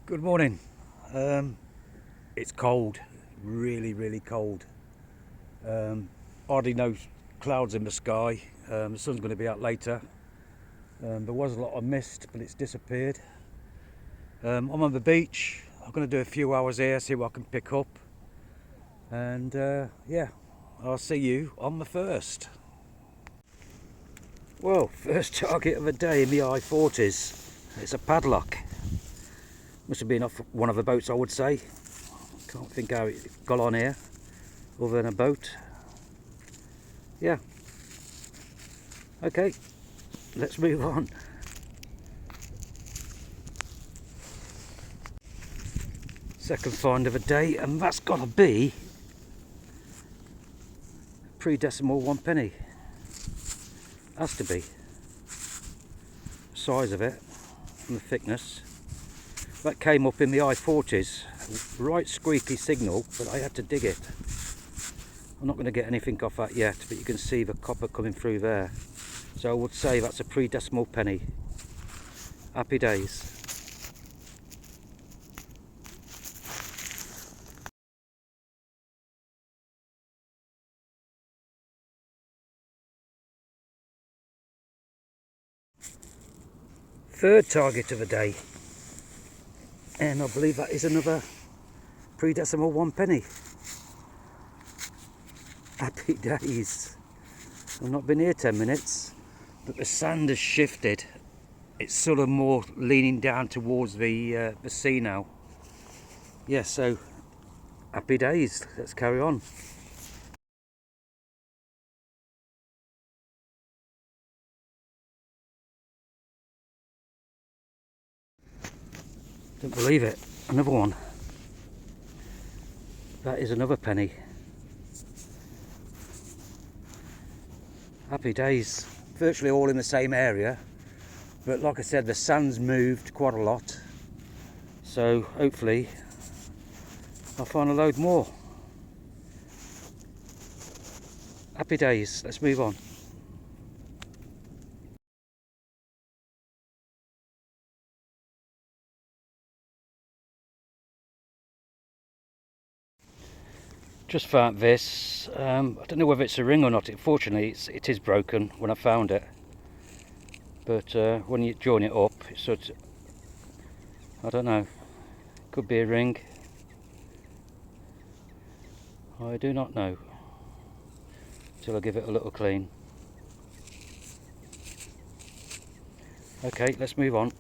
Good morning. It's cold, really cold. Hardly no clouds in the sky. The sun's going to be out later. There was a lot of mist, but it's disappeared. I'm on the beach. I'm going to do a few hours here, see what I can pick up. And yeah, I'll see you on the first. Well, first target of the day in the I-40s. It's a padlock. Must have been off one of the boats, I would say. Can't think how it got on here, other than a boat. Yeah. Okay, let's move on. Second find of the day, and that's got to be pre-decimal 1 penny. Has to be. Size of it and the thickness. That came up in the I-40s. Right squeaky signal, but I had to dig it. I'm not going to get anything off that yet, but you can see the copper coming through there. So I would say that's a pre-decimal penny. Happy days. Third target of the day, and I believe that is another pre-decimal 1 penny. Happy days. I've not been here 10 minutes, but the sand has shifted. It's sort of more leaning down towards the sea now. Yeah, so happy days. Let's carry on. Don't believe it. Another one. That is another penny. Happy days. Virtually all in the same area, but like I said, the sand's moved quite a lot, so hopefully I'll find a load more. Happy days. Let's move on. Just found this. I don't know whether it's a ring or not. Fortunately, it is broken when I found it. But when you join it up, it's sort of, I don't know. Could be a ring. I do not know. Until I give it a little clean. Okay, let's move on.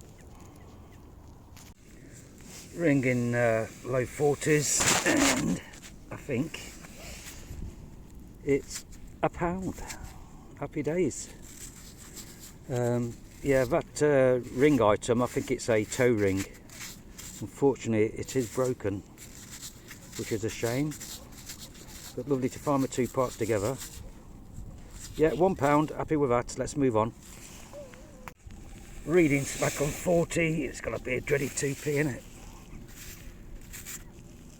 Ring in low 40s, and I think it's £1. Happy days. Yeah, that ring item, I think it's a toe ring. Unfortunately, it is broken, which is a shame. But lovely to find the two parts together. Yeah, £1. Happy with that. Let's move on. Reading's back on 40. It's got to be a dreaded 2p in it.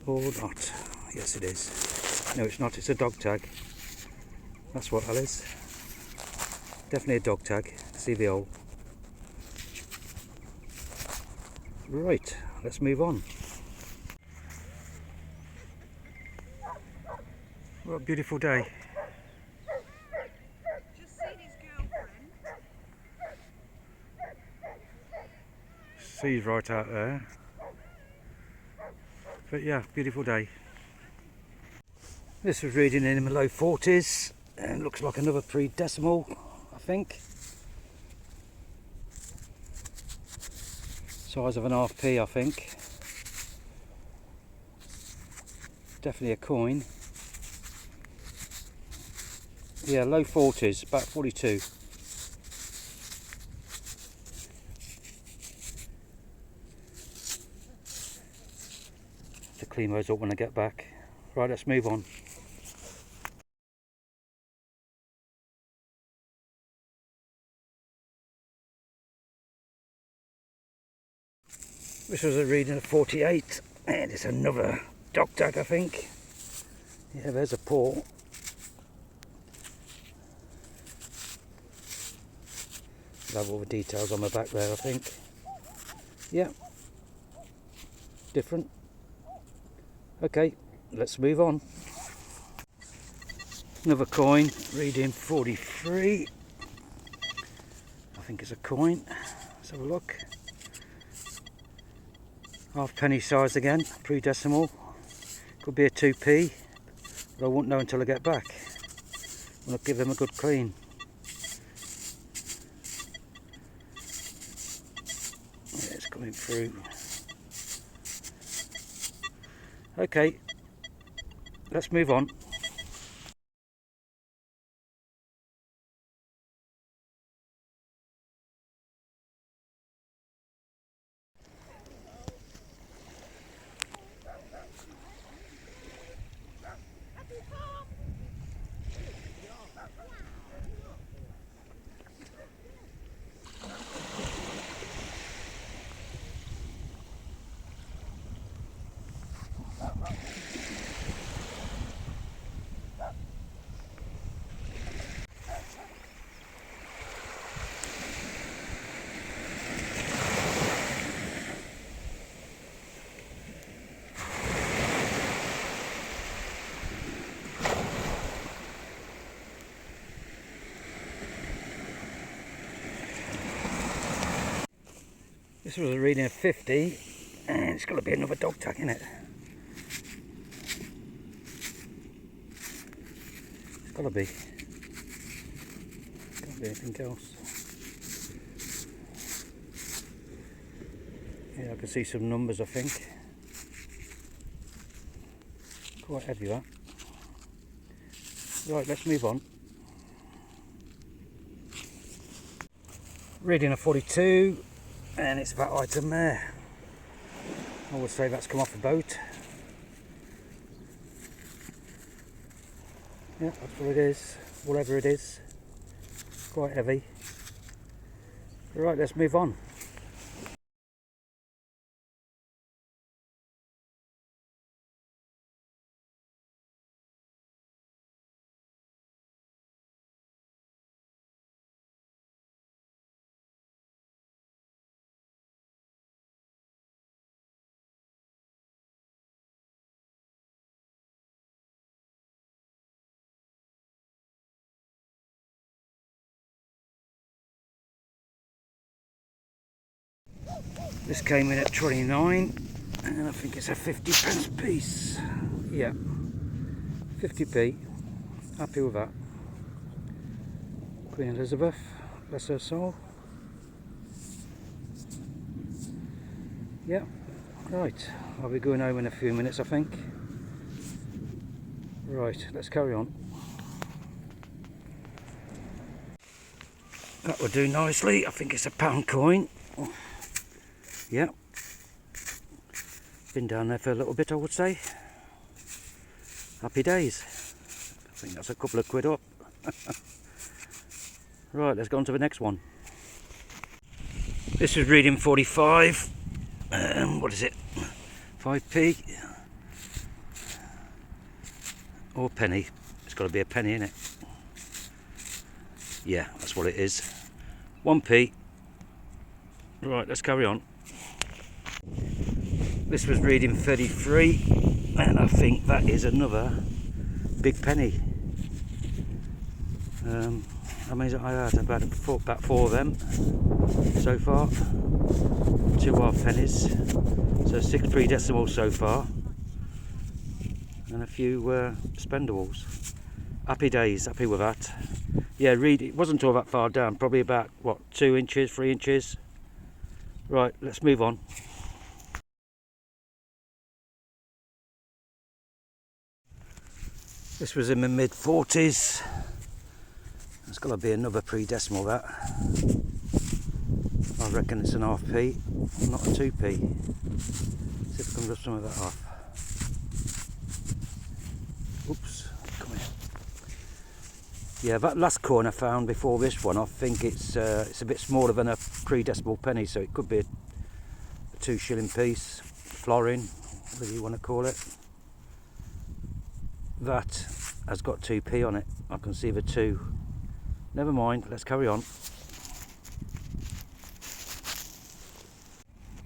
Or not. Yes, it is. No, it's not. It's a dog tag. That's what that is. Definitely a dog tag. See the hole. Right, let's move on. What a beautiful day. Just seen his girlfriend. Sea's right out there. But yeah, beautiful day. This was reading in the low 40s and looks like another pre-decimal, I think. Size of an half p, I think. Definitely a coin. Yeah, low 40s, about 42. To clean those up when I get back. Right, let's move on. This was a reading of 48, and it's another dog tag, I think. Yeah, there's a paw. Have all the details on the back there, I think. Yeah. different. Okay, let's move on. Another coin, reading 43. I think it's a coin. Let's have a look. Half penny size again, pre-decimal. Could be a 2p, but I won't know until I get back. I'll give them a good clean. Yeah, it's coming through. Okay, let's move on. This was a reading of 50, and it's got to be another dog tag in it. It's got to be. Can't be anything else. Yeah, I can see some numbers, I think. Quite heavy that. Right, let's move on. Reading of 42, and it's that item there. I would say that's come off a boat. Yeah, that's what it is. Whatever it is. Quite heavy. Right, let's move on. This came in at 29, and I think it's a 50p piece. Yeah, 50p. Happy with that. Queen Elizabeth, bless her soul. Yeah, right. I'll be going home in a few minutes, I think. Right, let's carry on. That would do nicely. I think it's a £1 coin. Yeah, been down there for a little bit, I would say. Happy days. I think that's a couple of quid up. Right, let's go on to the next one. This is reading 45. What is it? 5p or penny. It's got to be a penny, innit? Yeah, that's what it is. 1p. Right, let's carry on. This was reading 33, and I think that is another big penny. I mean, I had about four of them so far. 2 half pennies, so 6 pre-decimals so far, and a few spendables. Happy days, happy with that. Yeah, it wasn't all that far down, probably about, what, 2 inches, 3 inches. Right, let's move on. This was in the mid-40s. It's got to be another pre-decimal, that. I reckon it's an half p, not a 2p. See if I can rub some of that off. Oops, come here. Yeah, that last coin I found before this one, I think it's a bit smaller than a pre-decimal penny, so it could be a 2 shilling piece, florin, whatever you want to call it. That has got 2p on it. I can see the 2. Never mind, let's carry on.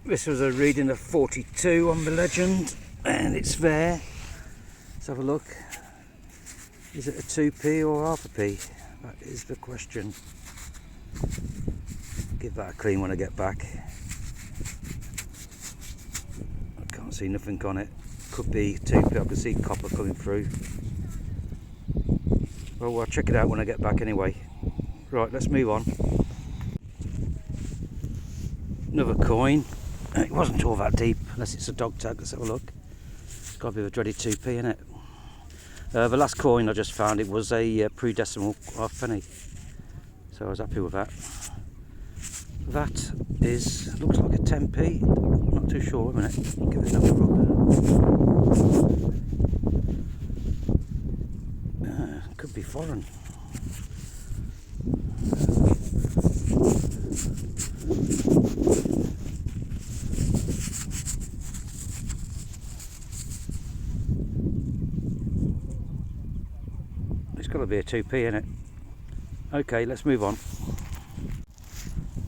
This was a reading of 42 on the legend, and it's there. Let's have a look. Is it a 2p or half a p? That is the question. Give that a clean when I get back. I can't see nothing on it. Could be 2p, I can see copper coming through. Well, I'll check it out when I get back anyway. Right, let's move on. Another coin. It wasn't all that deep, unless it's a dog tag. Let's have a look. It's got to be the dreaded 2p in it. The last coin I just found, it was a pre-decimal half penny, so I was happy with that. That is, looks like a 10p. Not too sure. Wait a minute. Give it another rub. Could be foreign. It's got to be a 2p in it. Okay, let's move on.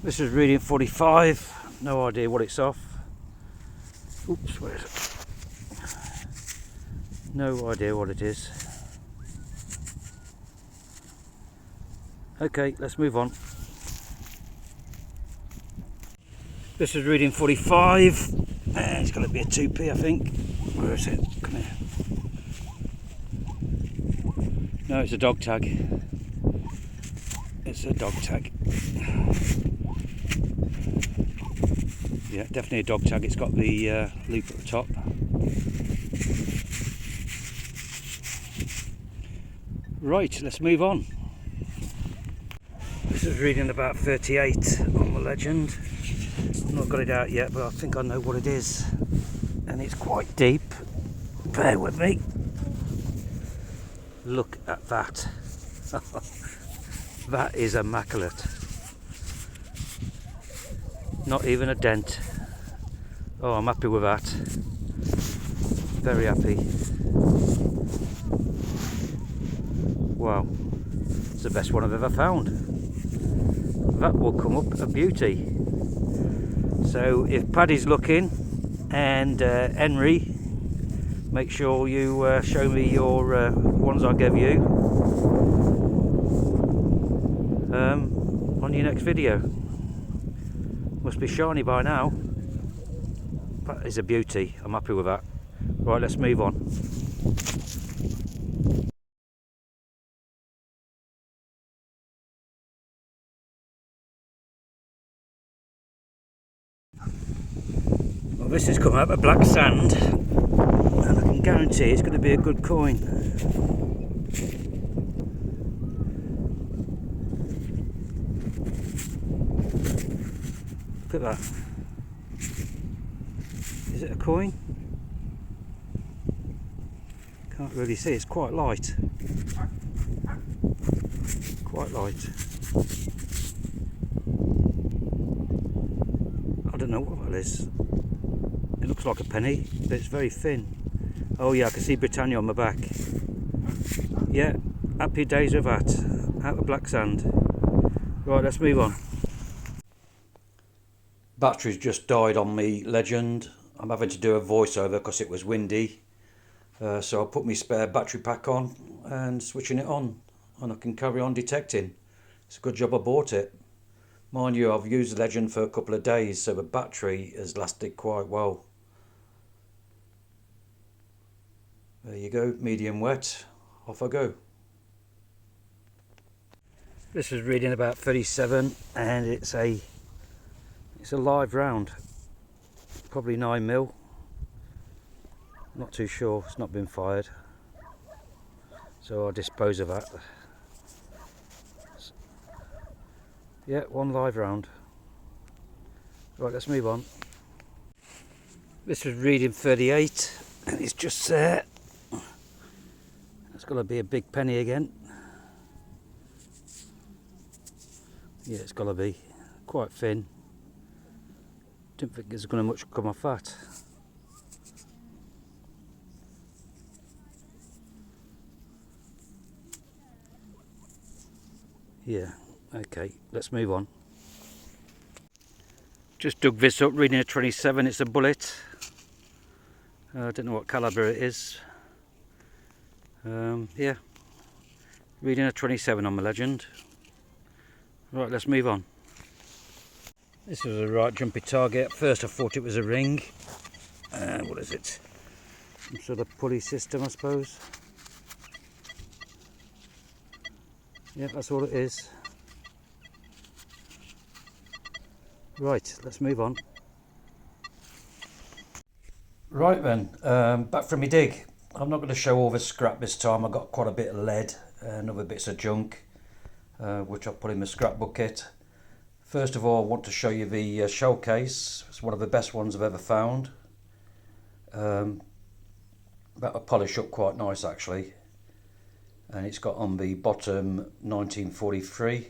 This is reading 45. No idea what it's off. Oops, where is it? No idea what it is. Okay, let's move on. This is reading 45. And it's got to be a 2p, I think. Where is it? Come here. No, it's a dog tag. It's a dog tag. Yeah, definitely a dog tag. It's got the loop at the top. Right, let's move on. This is reading about 38 on the legend. I've not got it out yet, but I think I know what it is. And it's quite deep. Bear with me. Look at that. That is immaculate. Not even a dent. Oh, I'm happy with that. Very happy. Wow. It's the best one I've ever found. That will come up a beauty. So if Paddy's looking, and Henry, make sure you show me your ones I gave you on your next video. Must be shiny by now. That is a beauty. I'm happy with that. Right, let's move on. Well, this has come out of black sand, and I can guarantee it's going to be a good coin. Look at that. Is it a coin? Can't really see, it's quite light. Quite light. I don't know what that is. It looks like a penny, but it's very thin. Oh yeah, I can see Britannia on the back. Yeah, happy days with that. Out of black sand. Right, let's move on. Battery's just died on me legend. I'm having to do a voiceover because it was windy. So I put my spare battery pack on and switching it on, and I can carry on detecting. It's a good job I bought it. Mind you, I've used the legend for a couple of days, so the battery has lasted quite well. There you go, medium wet. Off I go. This is reading about 37, and it's a live round, probably 9mm. Not too sure, it's not been fired, so I'll dispose of that. Yeah, one live round. Right, let's move on. This was reading 38, and it's just there. It's got to be a big penny again. Yeah, it's got to be quite thin. Didn't think there's going to much come off that. Yeah, okay, let's move on. Just dug this up, reading a 27, it's a bullet. I don't know what calibre it is. Yeah, reading a 27 on my Legend. Right, let's move on. This was a right jumpy target. At first I thought it was a ring. What is it? Some sort of pulley system, I suppose. Yeah, that's all it is. Right, let's move on. Right then, back from my dig. I'm not going to show all the scrap this time. I've got quite a bit of lead and other bits of junk, which I'll put in my scrap bucket. First of all, I want to show you the shell case. It's one of the best ones I've ever found. That'll polish up quite nice actually. And it's got on the bottom 1943.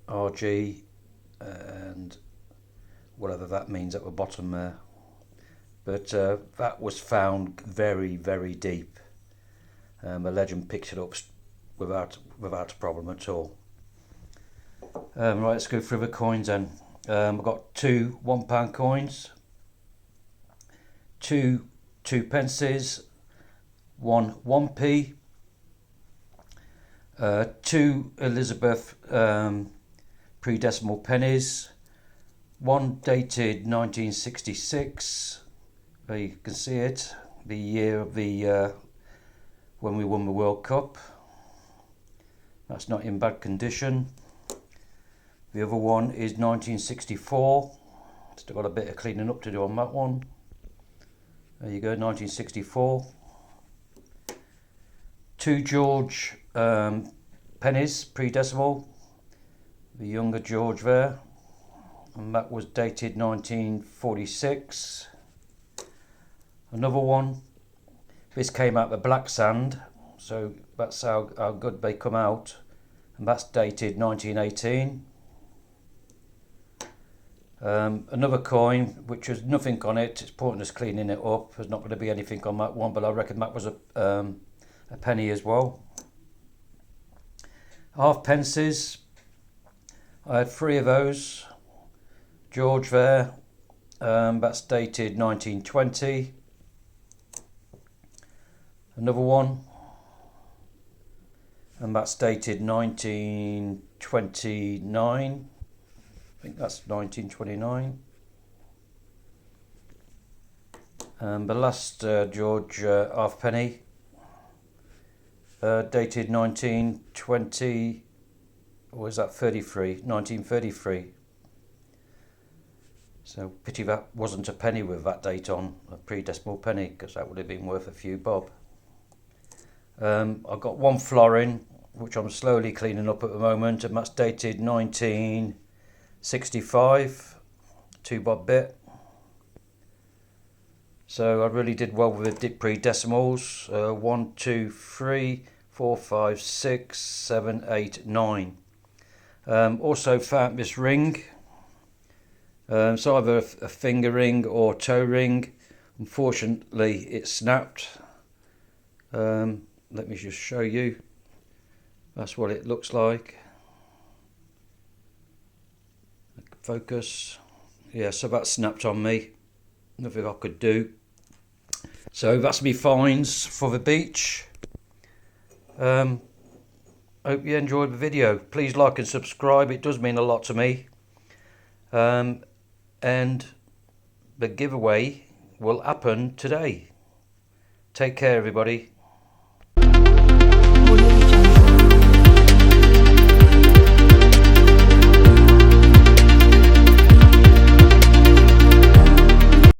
RG and whatever that means at the bottom there, but that was found very, very deep. The Legend picked it up without a problem at all. Right, let's go through the coins then. I've got two £1 coins, two 2p, one 1p, two Elizabeth pre-decimal pennies, one dated 1966, there you can see it, the year of the when we won the World Cup. That's not in bad condition. The other one is 1964, still got a bit of cleaning up to do on that one. There you go, 1964. Two George pennies, pre-decimal, the younger George there, and that was dated 1946. Another one, this came out the black sand, so that's how good they come out, and that's dated 1918. Another coin which has nothing on it, it's pointless cleaning it up, there's not going to be anything on that one, but I reckon that was a penny as well. Halfpences, I had three of those. George there, that's dated 1920. Another one, and that's dated 1929. I think that's 1929. The last George halfpenny, dated 1920, or is that 33? 1933. So pity that wasn't a penny with that date on, a pre-decimal penny, because that would have been worth a few bob. I've got one florin which I'm slowly cleaning up at the moment, and that's dated 1965, 2 bob bit. So I really did well with the pre-decimals. 1, 2, 3, 4, 5, 6, 7, 8, 9. Also found this ring. It's either a finger ring or toe ring. Unfortunately it snapped. Let me just show you. That's what it looks like. Focus. Yeah, so that snapped on me. Nothing I could do. So that's me finds for the beach. Hope you enjoyed the video. Please like and subscribe, it does mean a lot to me. And the giveaway will happen today. Take care everybody.